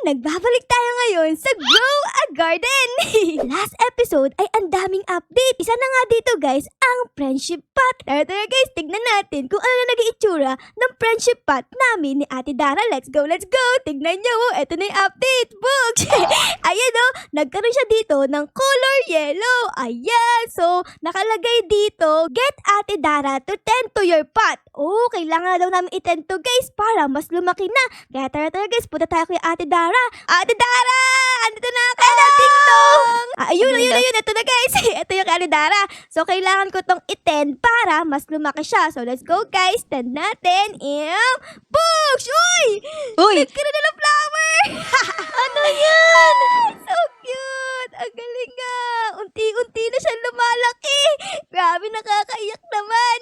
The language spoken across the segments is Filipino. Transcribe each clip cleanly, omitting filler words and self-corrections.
Nagbabalik tayo ngayon sa Grow a Garden! Last episode ay ang daming update. Isa na nga dito guys, ang friendship pot. Tara guys, tignan natin kung ano na naging itsura ng friendship pot namin ni Ate Dara. Let's go, let's go! Tignan nyo, eto na yung update book. Ayan o, nagkaroon siya dito ng color yellow. Ayan, so nakalagay dito, get Ate Dara to tend to your pot. Oh, kailangan daw namin itend to guys para mas lumaki na. Kaya tara guys, punta tayo kay Ate Dara. Ate Dara! Andito na ako! Ding-dong! Ayun. Ito na guys. Ito yung Ate Dara. So, kailangan ko tong itend para mas lumaki siya. So, let's go guys. Tend natin. Books! Uy! Nagkaroon na ng flower! Ano yan? So cute! Ang galing nga! Unti-unti na siya lumalaki. Grabe, nakakaiyak naman.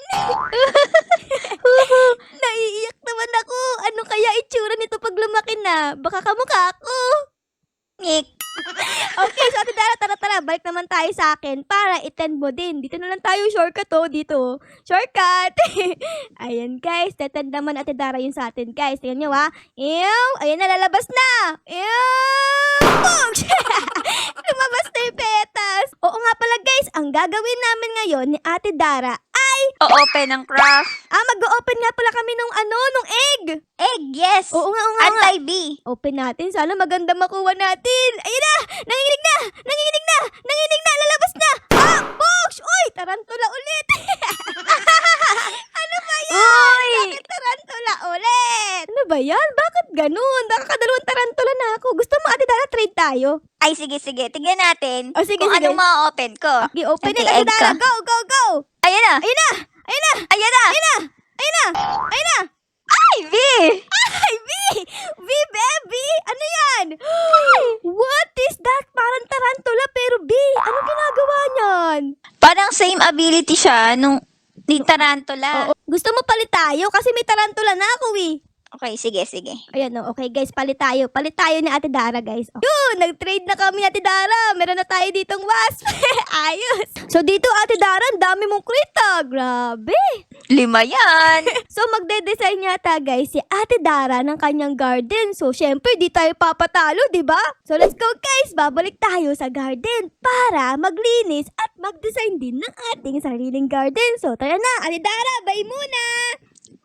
Naiiyak naman ako. Ano kaya itsura nito pag lumaki na? Baka kamukha ako. Ngik. Okay, so Ate Dara, tara, balik naman tayo sa akin para itend mo din. Dito na lang tayo, shortcut dito. Shortcut! Ayan guys, tetend naman Ate Dara yun sa atin guys. Tingnan nyo ha. Ayan na, lalabas na. Lumabas na yung petas. Oo nga pala guys, ang gagawin namin ngayon ni Ate Dara ay O-open ang craft. mag-open nga pala kami nung egg. Egg, yes. Oo nga. Anti-B. Open natin. Sana maganda makuha natin. Ayun na! Nanginginig na! Lalabas na! Books! Uy! Tarantula ulit! Ano ba yan? Uy! Bakit tarantula ulit? Ano ba yan? Bakit ganun? Nakakadalawang tarantula na ako. Gusto mo, Ate Dara, trade tayo? Ay, sige. Tignan natin O, sige. kung anong ma-open ko. Okay, open it, Anti-egg Ate Dara. ka. Go! Ayan na. Ayun na! Ay, B! Ay, V, baby! Ano yan? What is that? Parang tarantula pero B. Ano ginagawa niyan? Parang same ability siya nung tarantula. Oo. Gusto mo palit tayo? Kasi may tarantula na ako Okay, sige. Ayan o. Okay guys, palit tayo. Palit tayo ni Ate Dara guys. Yun! Nag-trade na kami ni Ate Dara. Meron na tayo ditong wasp. Ayos! So dito Ate Dara, ang dami mong krita. Grabe! 5 yan. So magde-design yata guys si Ate Dara ng kanyang garden. So syempre di tayo papatalo, di ba? So let's go guys, babalik tayo sa garden para maglinis at mag-design din ng ating sariling garden. So tara na, Ate Dara, bye muna!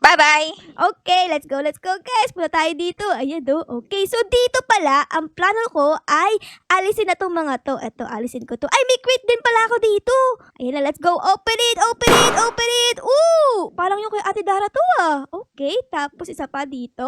Bye-bye. Okay, let's go guys. Punta tayo dito. Ayan do. Okay, so dito pala, ang plano ko ay alisin na tong mga to. Eto, alisin ko to. Ay, may crate din pala ako dito. Ayan na, let's go. Open it. Ooh! Parang yung kay Ate Dara to Okay, tapos isa pa dito.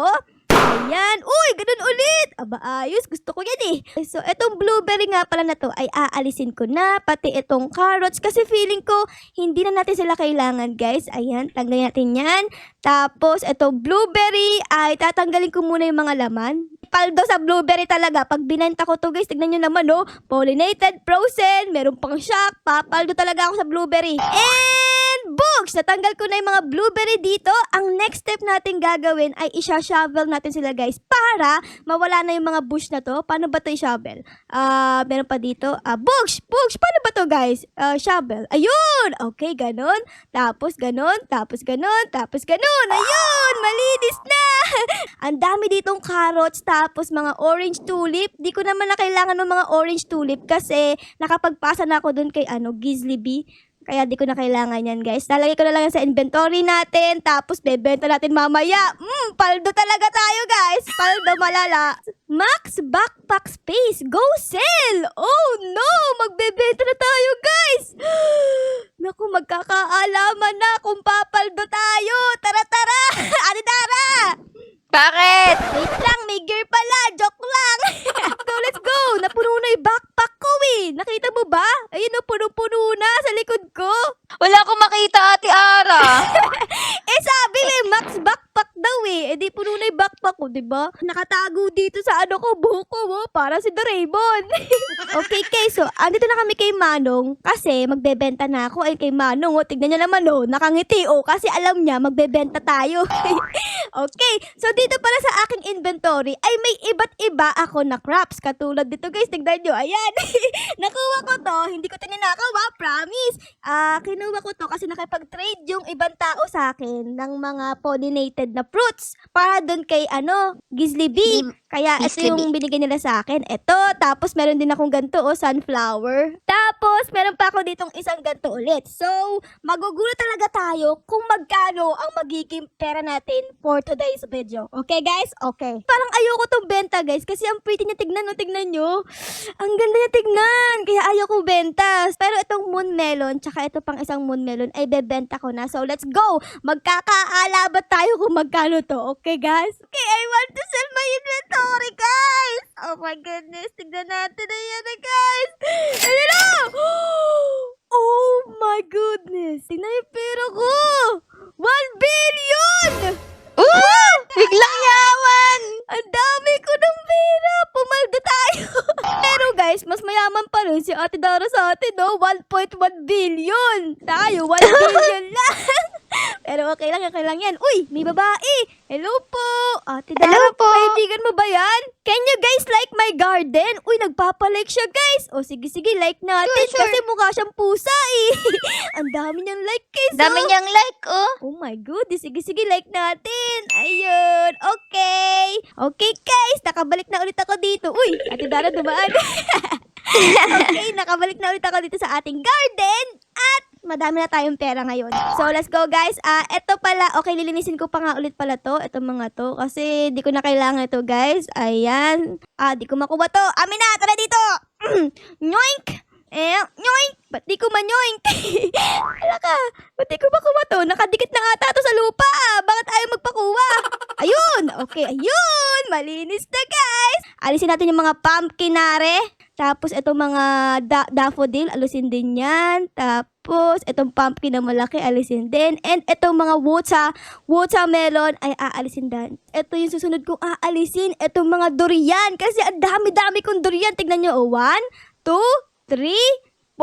Ayan. Uy, ganun ulit. Aba, ayos. Gusto ko yan So, etong blueberry nga pala na to ay aalisin ko na. Pati itong carrots. Kasi feeling ko, hindi na natin sila kailangan, guys. Ayan, tanggalin natin yan. Tapos, itong blueberry ay tatanggalin ko muna yung mga laman. Paldo sa blueberry talaga. Pag binenta ko to, guys, tignan nyo naman, pollinated, frozen, meron pang shock. Papaldo talaga ako sa blueberry. Books! Natanggal ko na yung mga blueberry dito. Ang next step natin gagawin ay isha-shovel natin sila guys para mawala na yung mga bush na to. Paano ba to i-shovel? Meron pa dito. Books! Paano ba to guys? Shovel. Ayun! Okay, ganun. Tapos ganun. Ayun! Malinis na! Ang dami ditong carrots tapos mga orange tulip. Di ko naman na kailangan ng mga orange tulip kasi nakapagpasa na ako dun kay Grizzly Bee. Kaya di ko na kailangan yan, guys. Lalagay ko na lang yan sa inventory natin. Tapos, bebenta natin mamaya. Paldo talaga tayo, guys. Paldo malala. Max backpack space. Go sell! Oh, no! Magbebenta na tayo, guys! Naku, magkakaalaman na kung papaldo tayo. Tara! Ate Dara! Bakit? Wait lang, may gear pala. Joke lang. Let's go. Napuno na yung backpack ko Nakita mo ba? Ayun puno-puno na sa likod ko. Wala akong makita, Ate Ara. Sabi Max backpack daw di puno na yung backpack ko, diba? Nakatago dito sa buhok ko, para si Doraemon. Okay, so, andito na kami kay Manong kasi magbebenta na ako. Ay, kay Manong, tignan niya naman, nakangiti, kasi alam niya, magbebenta tayo. Okay, so dito pala sa aking inventory ay may iba't iba ako na crops. Katulad dito guys, tignan nyo, ayan. Nakuha ko to, hindi ko tinanakaw promise. Kinuha ko to kasi nakipag-trade yung ibang tao sa akin ng mga pollinated na fruits para doon kay Grizzly bee. Kaya ito Grizzly yung binigay nila sa akin. Ito, tapos meron din akong ganito, sunflower. Tapos, meron pa ako ditong isang ganito ulit. So, magugulo talaga tayo kung magkano ang magiging pera natin for today's video. Okay, guys? Okay. Parang ayoko tong benta, guys, kasi ang pretty niya tignan, no? Tignan nyo. Ang ganda niya tignan. Kaya ayoko benta. Pero itong moon melon, tsaka ito pang isang moon melon, ay bebenta ko na. So, let's go! Magkakaalabat tayo kung magkano to. Okay, guys? Okay, I want to sell my inventory, guys! Oh my goodness. Tignan natin na yan, guys. Ayan na! Oh my goodness. Tignan yung pera ko. 1 billion! Biglang yaman! Ang dami ko ng pera. Pumaldo tayo. Pero guys, mas mayaman pa rin si Ate Dara sa atin, no? 1.1 billion. Tayo, 1 billion lang. Pero okay lang yan. Uy, may babae. Hello po. Ate Dara, Hello po. kaibigan mo ba yan? Can you guys like my garden? Uy, nagpapalike siya, guys. O sige, like natin. Sure. Kasi mukha siyang pusa, eh. Ang dami niyang like, guys. Dami oh. niyang like, oh. Oh my goodness. Sige, like natin. Ayun. Okay. Okay, guys. Nakabalik na ulit ako dito. Uy, Ate Dara dumaan. Okay, nakabalik na ulit ako dito sa ating garden. At madami na tayong pera ngayon. So, let's go, guys. Eto pala. Okay, lilinisin ko pa nga ulit pala to. Ito mga to. Kasi di ko na kailangan ito, guys. Ayan. Di ko makuha to. Amin na. Tara dito. Nyoink. Nyoink! Ba't di ko ma-nyoink? Ala ka, ba't di ko makuha to? Nakadikit na ata to sa lupa. Bakit ayaw magpakuha? Ayun! Okay, ayun! Malinis na, guys! Alisin natin yung mga pumpkinare. Tapos, itong mga daffodil, alisin din yan. Tapos, itong pumpkin na malaki, alisin din. And itong mga watermelon ay aalisin din. Ito yung susunod kong aalisin. Itong mga durian. Kasi ang dami-dami kong durian. Tignan nyo, 1, 2, 3, 4, 5!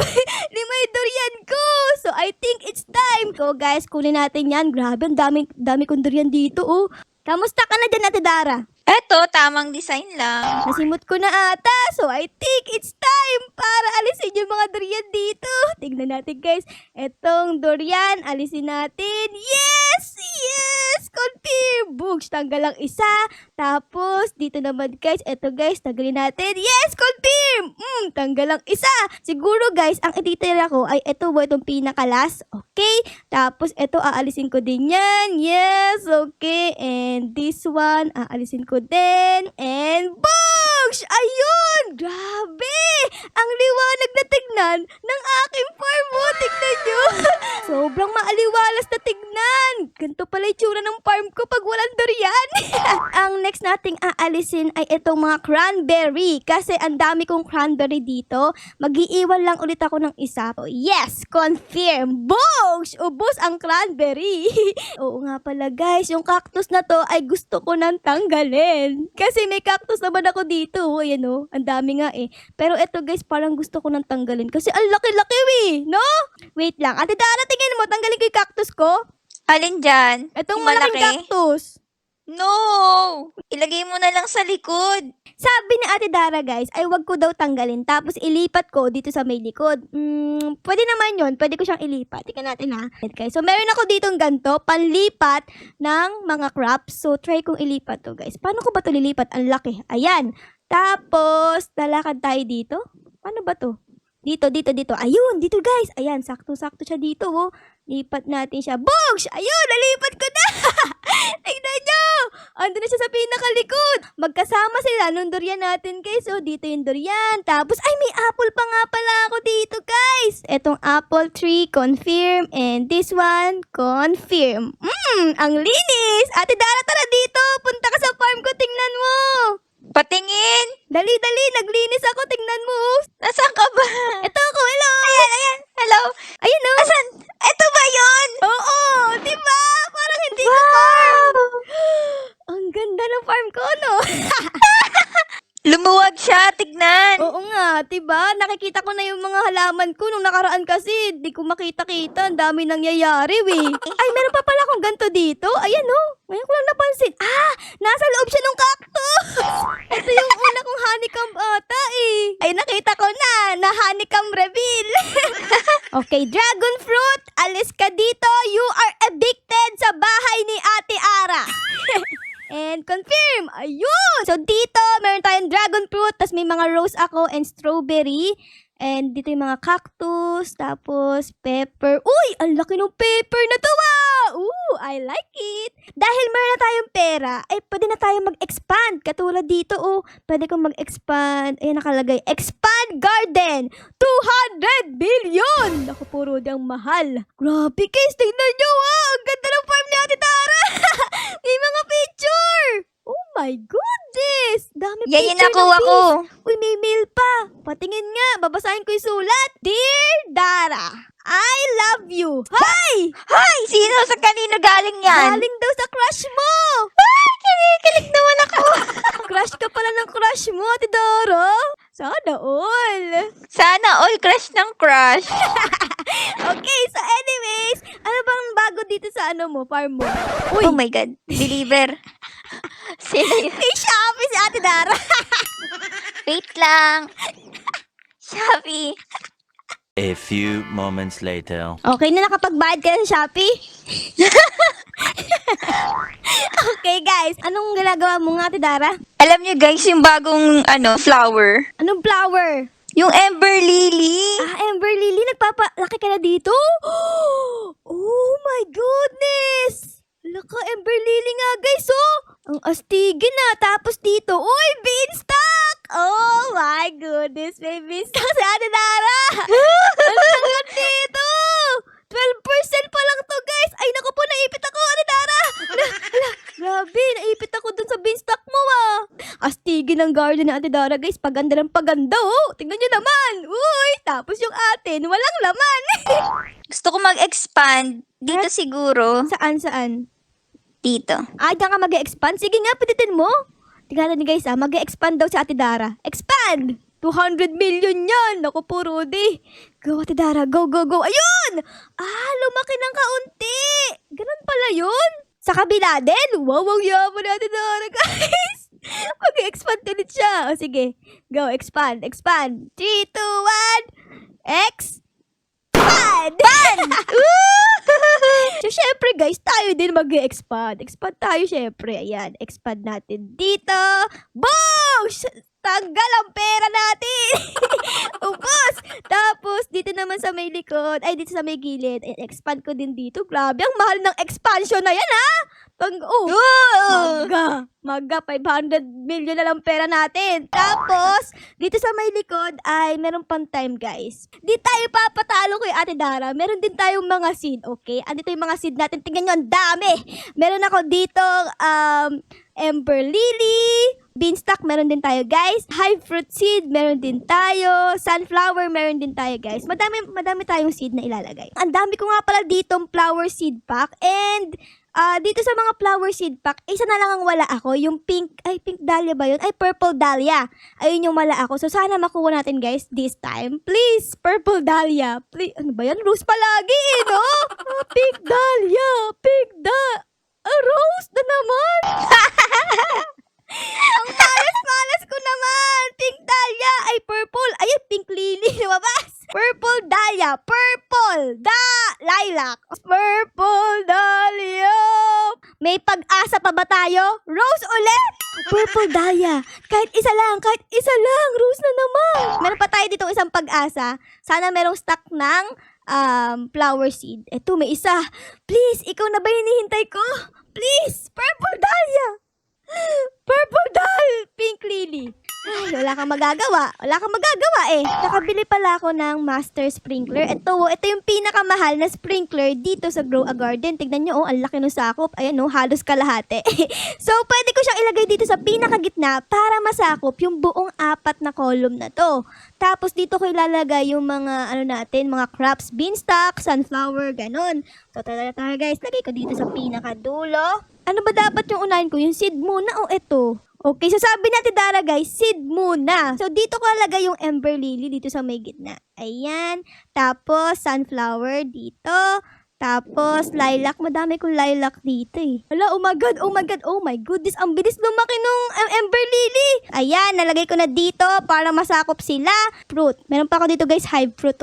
5 yung durian ko! So, I think it's time. So, guys, kunin natin yan. Grabe, ang dami kong durian dito, oh. Kamusta ka na dyan, Ate Dara? Eto, tamang design lang. Nasimot ko na ata. So, I think it's time para alisin yung mga durian dito. Tignan natin, guys. Etong durian, alisin natin. Yes! Yes! Confirm! Books, tanggal ang isa. Tapos, dito naman, guys. Eto, guys, tanggalin natin. Yes! Confirm! Tanggal ang isa. Siguro, guys, ang ititira ko ay eto ba itong pinakalas. Okay? Tapos, eto, aalisin ko din yan. Yes! Okay. And this one, aalisin ko din. And books! Ayun! Grabe! Ang liwanag na tignan ng aking farm mo. Tignan nyo. Sobrang maaliwalas na tignan. Ganito pala yung tsura ng farm ko pag walang durian. Ang next nating aalisin ay itong mga cranberry. Kasi ang dami kong cranberry dito. Mag-iiwan lang ulit ako ng isa. Oh, yes! Confirm! Books! Ubus ang cranberry. Oo nga pala, guys. Yung cactus na to ay gusto ko nang tanggalin. Kasi may cactus naman ako dito. Ayan o. Ang dami nga eh. Pero eto, guys, parang gusto ko nang tanggalin. Kasi ang laki-laki no? Wait lang. Ate Dara, tingin mo. Tanggalin ko yung cactus ko. Alin dyan? Etong Yung malaking malaki? cactus. No! Ilagay mo na lang sa likod. Sabi ni Ate Dara, guys, ay wag ko daw tanggalin. Tapos ilipat ko dito sa may likod. Pwede naman yun. Pwede ko siyang ilipat. Tingnan natin ha. Okay, so meron ako ditong ganito. Panlipat ng mga crops. So try kong ilipat to, guys. Paano ko ba to lilipat? Ang laki. Ayan. Tapos, lalakad tayo dito. Paano ba to? Dito. Ayun, dito, guys. Ayan, sakto-sakto siya dito, oh. Lipat natin siya. Boogs! Ayun, nalipat ko na! Tignan nyo! Ando na siya sa pinakalikod. Magkasama sila nung durian natin, guys. So, dito yung durian. Tapos, ay, may apple pa nga pala ako dito, guys. Etong apple tree, confirm. And this one, confirm. Ang linis! Ate Dara, tara dito. Punta ka sa farm ko, tingnan mo. Patingin! Dali, naglinis ako, tingnan mo. Nasaan ka ba? Ito ako, hello! Ayan. Hello? Ayun, no? Asan? Ito ba yun? Oo, diba? Parang hindi ko farm. Ang ganda ng farm ko, no? Lumuwag siya, tignan. Oo nga, diba? Nakikita ko na yung mga halaman ko. Nung nakaraan kasi, di ko makita-kita. Ang dami nangyayari, we. Ay, meron pa pala akong ganito dito. Ayan, oh. Ngayon ko lang napansin. Nasa loob siya ng cactus. Ito yung una kong honeycomb ata, eh. Ay, nakita ko na honeycomb reveal. Okay, dragon fruit, alis ka dito. You are evicted sa bahay ni Ate Ara. fruit! So, dito, meron tayong dragon fruit, tas may mga rose ako and strawberry. And dito yung mga cactus, tapos pepper. Uy! Ang laki ng pepper na to, Ooh, I like it! Dahil meron na tayong pera, ay pwede na tayong mag-expand. Katulad dito, pwede kong mag-expand. Ayan, nakalagay, expand garden! 200 billion! Naku, puro diyang mahal. Grabe, guys, tingnan nyo, Ang ganda ng farm ni Ate Tara! May mga picture! Oh my goodness! Dami Yan yung picture nakuha ng ko. bees. Uy, may mail pa. Patingin nga, babasahin ko yung sulat. Dear Dara, I love you. Hi! Hay! Sino sa kanino galing yan? Galing daw sa crush mo. Ay! Kinikilig naman ako. Crush ka pala ng crush mo, Ate Dara. Sana all. Sana all crush ng crush. Okay, so anyways, ano bang bago dito sa farm mo? Uy, Oh my God. Deliver. Sino yun? may Shopee si Ate Dara. Wait lang. Shopee. A few moments later. Okay na, nakapagbayad ka na sa Shopee? Okay, guys. Anong ginagawa mo nga, Ate Dara? Alam niyo guys, yung bagong flower. Anong flower? Yung Ember Lily. Amber Lily, nagpapalaki ka na dito? Oh my goodness! Laka, Amber Lily nga, guys, Ang astigin na. Tapos dito, uy, beanstalk! Oh my goodness, may beanstalk si Ate Dara! Ang tagal dito! 12% pa lang to, guys! Ay, naku po, naipit ako, Ate Dara! Hala, grabe, naipit ako dun sa beanstalk mo, Astigin ng garden ni Ate Dara, guys. Paganda ng paganda, Tingnan nyo naman! Uy! Tapos yung atin, walang laman! Gusto ko mag-expand. Dito siguro. Saan? Dito. Diyan ka mag-expand? Sige nga, pilitin mo. Tingnan niyo guys, mag-expand daw si Ate Dara. Expand! 200 million yan! Naku po, Rudy. Go, Ate Dara. Go, go, go. Ayun! Lumaki ng kaunti. Ganun pala yun. Sa kabila din. Wow, ang yaman ni Ate Dara, guys. Mag-expand ulit siya. O, sige. Go, expand. 3, 2, 1. Expand! So, syempre guys, tayo din mag-expand. Expand tayo syempre. Ayan, expand natin dito. Boom! Tanggal ang pera natin. Ubos! Tapos, dito naman sa may likod, dito sa may gilid, expand ko din dito. Grabe, ang mahal ng expansion na yan, Maga, 500 million na lang pera natin. Tapos, dito sa may likod ay meron pang time, guys. Di tayo papatalo kay Ate Dara. Meron din tayong mga seed, okay? Andito yung mga seed natin. Tingnan nyo, ang dami. Meron ako dito, Ember Lily, beanstalk, meron din tayo, guys. High fruit seed, meron din tayo. Sunflower, meron din tayo, guys. Madami tayong seed na ilalagay. Ang dami ko nga pala ditong flower seed pack. And, dito sa mga flower seed pack, isa na lang ang wala ako. Yung pink dahlia ba yun? Purple dahlia. Ayun yung wala ako. So, sana makuha natin, guys, this time. Please, purple dahlia. Please, ano ba yan? Rose palagi, no? Pink dahlia. Rose na naman. Ang malas ko naman. Pink dahlia. Purple. Ayun, pink lily. Lumabas. Purple dahlia. Lilac. Purple dahlia. May pag-asa pa ba tayo? Rose ulit. Purple dahlia. Kahit isa lang. Rose na naman. Meron pa tayo dito isang pag-asa. Sana merong stock ng flower seed. Eto, may isa. Please, ikaw na ba yung hinihintay ko? Please, purple dahlia. Pink lily. Ay, wala kang magagawa. Nakabili pala ako ng master sprinkler. Ito yung pinakamahal na sprinkler dito sa Grow a Garden. Tignan nyo, ang laki ng sakop. Ayan, halos kalahati. So, pwede ko siyang ilagay dito sa pinakagitna para masakop yung buong 4 na column na to. Tapos, dito ko ilalagay yung mga, mga crops, beanstalk, sunflower, ganon. So, tara guys, lagay ko dito sa pinakadulo. Ano ba dapat yung unahin ko? Yung seed muna o ito? Okay, so sabi natin Dara guys, seed muna. So dito ko lagay yung Ember Lily dito sa may gitna. Ayan. Tapos sunflower dito. Tapos lilac. Madami kong lilac dito Hala, oh my God. Oh my goodness. Ang bilis lumaki nung Ember Lily. Ayan, nalagay ko na dito para masakop sila. Fruit. Meron pa ako dito guys, high fruit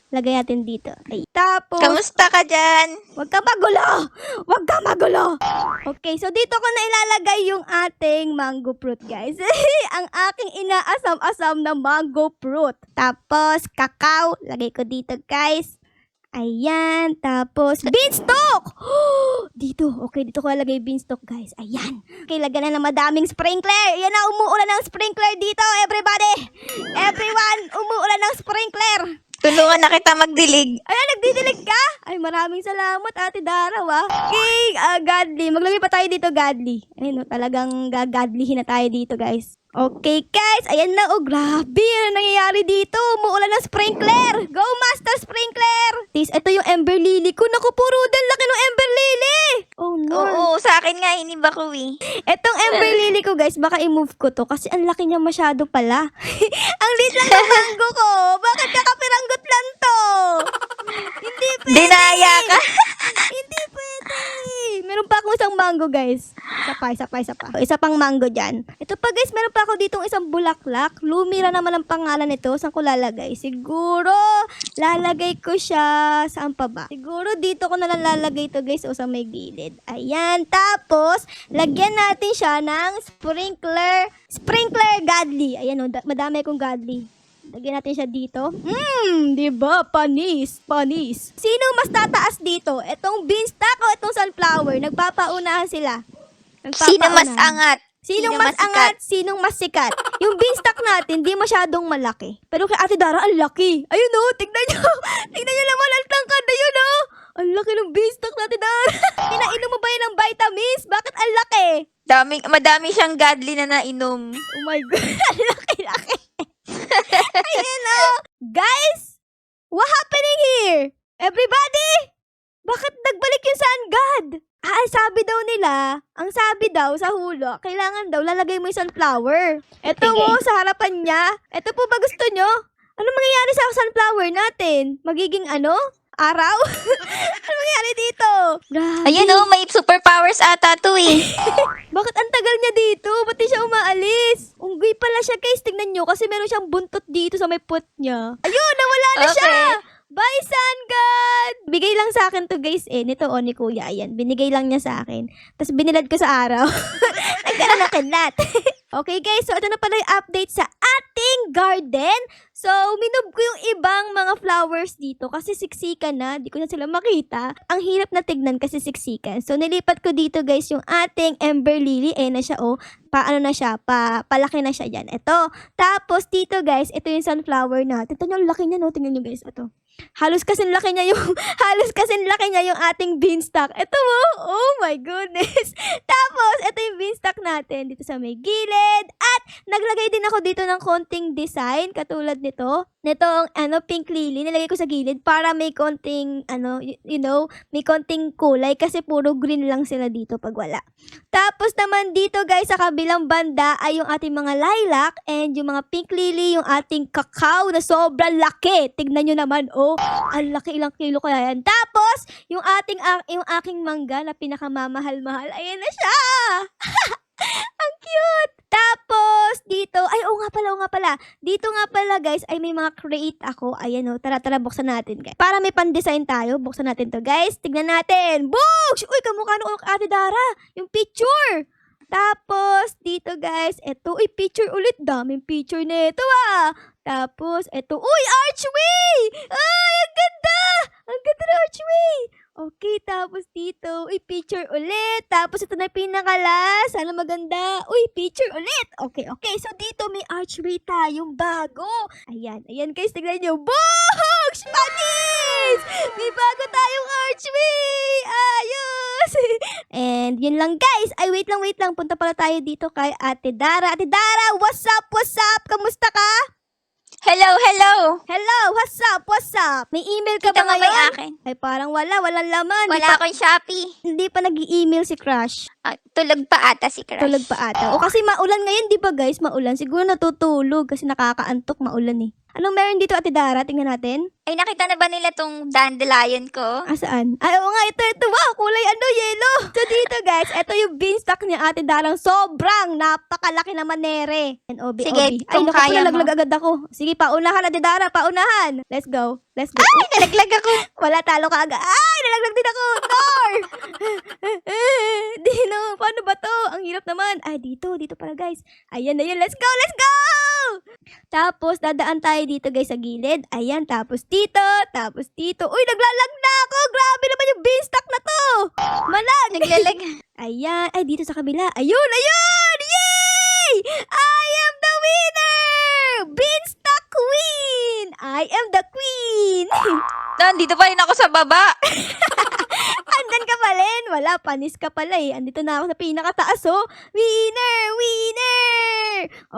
Lagay natin dito. Ay, tapos, Kamusta ka dyan? Huwag ka magulo! Huwag ka magulo! Okay, so dito ko na ilalagay yung ating mango fruit, guys. Ang aking inaasam-asam na mango fruit. Tapos, kakao. Lagay ko dito, guys. Ayan. Tapos, beanstalk! Dito. Okay, dito ko lalagay beanstalk, guys. Ayan. Okay, lagyan na ng madaming sprinkler. Ayan na, umuulan ng sprinkler dito, everybody! Everyone, umuulan ng sprinkler! Tulungan na kita magdilig. Ayan, nagdidilig ka? Ay, maraming salamat, Ate Dara, Okay, godly. Maglagay pa tayo dito, godly. Ayun, talagang gagadlihin na tayo dito, guys. Okay, guys. Ayan na, grabe. Ano nangyayari dito? Umuulan ng sprinkler. Go, Master Sprinkler. Tis, ito yung Ember Lily ko. Naku, puro dal laki ng Ember Lily. Oh, no. Oo, sa akin nga hinimba ko eh. Etong Ember Lily ko, guys, baka i-move ko to kasi ang laki niya masyado pala. Ang liit lang ng mango ko. Bakit kakapiranggot lang to? Hindi pwede. Dinaya ka. Hindi pwede. Meron pa akong isang mango, guys. Isa pa. Isa pang mango dyan. Ito pa, guys, meron pa ako ditong isang bulaklak. Lumira naman ang pangalan nito. Saan ko lalagay? Siguro, lalagay ko siya, saan pa ba? Siguro, dito ko na lang lalagay to, guys, o sa may gilid. Ayan. Tapos, lagyan natin siya ng sprinkler godly. Ayan, o, madami akong godly. Lagyan natin siya dito. Di ba? Panis. Sino mas tataas dito? Etong beanstalk o etong sunflower? Nagpapaunahan sila. Sino mas angat? Sinong mas angat? Sinong mas sikat? Yung beanstalk natin, di masyadong malaki. Pero kay Ate Dara, ang laki. Ayun o, tignan nyo. Tignan nyo naman, ang tangkad na yun o. Ang laki ng beanstalk na Ate Dara. Pinainom mo ba yun ng vitamins? Bakit ang laki? Madami siyang godly na nainom. Oh my God, ang laki. Ayan o. Guys, what happening here? Everybody? Bakit nagbalik yung sun god? Sabi daw nila, ang sabi daw sa hulo, kailangan daw lalagay mo yung sunflower. Ito Sige. mo, sa harapan niya. Ito po ba gusto nyo? Ano mangyayari sa sunflower natin? Magiging ano? Araw? Ano mangyayari dito? Grabe. Ayun oh, may superpowers ata to eh. Bakit ang tagal niya dito? Ba't di siya umaalis? Unggoy pala siya, guys. Tignan nyo kasi meron siyang buntot dito sa may pot niya. Ayun, nawala na siya! Okay. Bye, Sun God! Bigay lang sa akin to, guys, Nito, ni Kuya. Ayan, binigay lang niya sa akin. Tapos binilad ko sa araw. Nagkaroon ng kinlat. Okay, guys. So, ito na pala yung update sa ating garden. So, minob ko yung ibang mga flowers dito kasi siksikan na. Di ko na sila makita. Ang hirap na tignan kasi siksikan. So, nilipat ko dito, guys, yung ating Ember Lily. Na siya, paano na siya, palaki na siya dyan. Ito. Tapos, dito, guys, ito yung sunflower natin. Ito yung laki niya, no? Tingnan nyo, guys. Ito. Halos kasing laki niya yung ating beanstalk. Ito mo. Oh my goodness. Tapos, ito yung beanstalk natin dito sa may gilid. At, naglagay din ako dito ng konting design katulad nito. Nitong, pink lily. Nilagay ko sa gilid para may konting, may konting kulay kasi puro green lang sila dito pag wala. Tapos naman dito, guys, sa kabilang banda ay yung ating mga lilac and yung mga pink lily, yung ating cacao na sobrang laki. Tignan nyo naman, ang laki, ilang kilo kaya yan. Tapos, yung aking mangga na pinakamamahal-mahal, ayan na siya! Ang cute! Tapos, dito, oo nga pala. Dito nga pala, guys, ay may mga create ako. Ayan tara, buksan natin, guys. Para may pan-design tayo, buksan natin to, guys. Tignan natin. Books! Uy, kamukha nung Ate Dara. Yung picture. Tapos, dito, guys, picture ulit. Daming picture nito, Tapos, archway! Ay, ang ganda! Ang ganda ng archway! Okay, tapos dito, picture ulit. Tapos, ito na yung pinakalas. Sana maganda. Picture ulit. Okay. So, dito may archway tayong bago. Ayan, guys, tignan nyo. Books! Panis! May bago tayong archway! Ayos! And, yun lang, guys. Wait lang. Punta pala tayo dito kay Ate Dara. Ate Dara, what's up? Kamusta ka? Hello. Hello, what's up? May email ka Kita ba mo ba yung ngayon? akin? Ay, parang walang laman. Wala akong Shopee. Hindi pa nag-i-email si Crush. Tulog pa ata si Crush. Tulog pa ata. O kasi maulan ngayon, di ba guys? Maulan. Siguro natutulog kasi nakakaantok, maulan eh. Anong meron dito, Ate Dara? Tingnan natin. Ay, nakita na ba nila tong dandelion ko? Saan? Ay, oo nga, ito. Wow, kulay yellow. So dito guys, ito yung beanstalk ni Ate Darang. Sobrang napakalaki naman nere. NOB, Sige, Ay, kung naku, kaya mo. nalaglag agad ako. Sige, paunahan, Ate Dara, paunahan. Let's go. Ay, nalaglag ako. Wala, talo ka agad. Ay, nalaglag din ako. Nor! Dino, paano ba to? Ang hirap naman. Ay, dito pala guys. Ayan na yun. Let's go! Tapos, dadaan tayo dito guys sa gilid. Ayan, tapos dito. Uy, naglalag na ako. Grabe naman yung beanstalk na to. Malag. Naglalag. Ayan. Ay, dito sa kabila. Ayun. Yay! I am the winner! Beanstalk queen! I am the queen! Nandito pa rin ako sa baba. Andan ka pa rin. Wala, panis ka pala eh. Andito na ako sa pinakataas oh. Winner!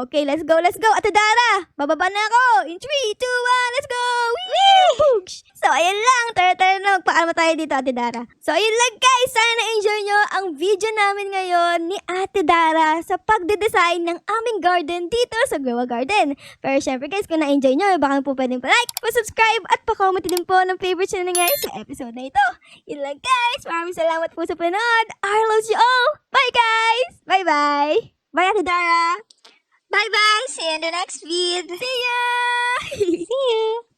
Okay, let's go. Ate Dara, bababa na ako. In 3, 2, 1, let's go! Woo! So, ayan lang. Tara na. Magpaano tayo dito, Ate Dara. So, ayun lang guys. Sana na-enjoy nyo ang video namin ngayon ni Ate Dara sa pagde-design ng aming garden dito sa Grow a Garden. Pero syempre guys, kung na-enjoy nyo, baka po pwedeng pa-like, pa-subscribe, at pa-comment din po ng favorites na nangyari sa episode na ito. Yun lang guys. Maraming salamat po sa panood. I love you all. Bye guys! Bye-bye! Bye Ate Dara! Bye-bye. See you in the next vid. See ya!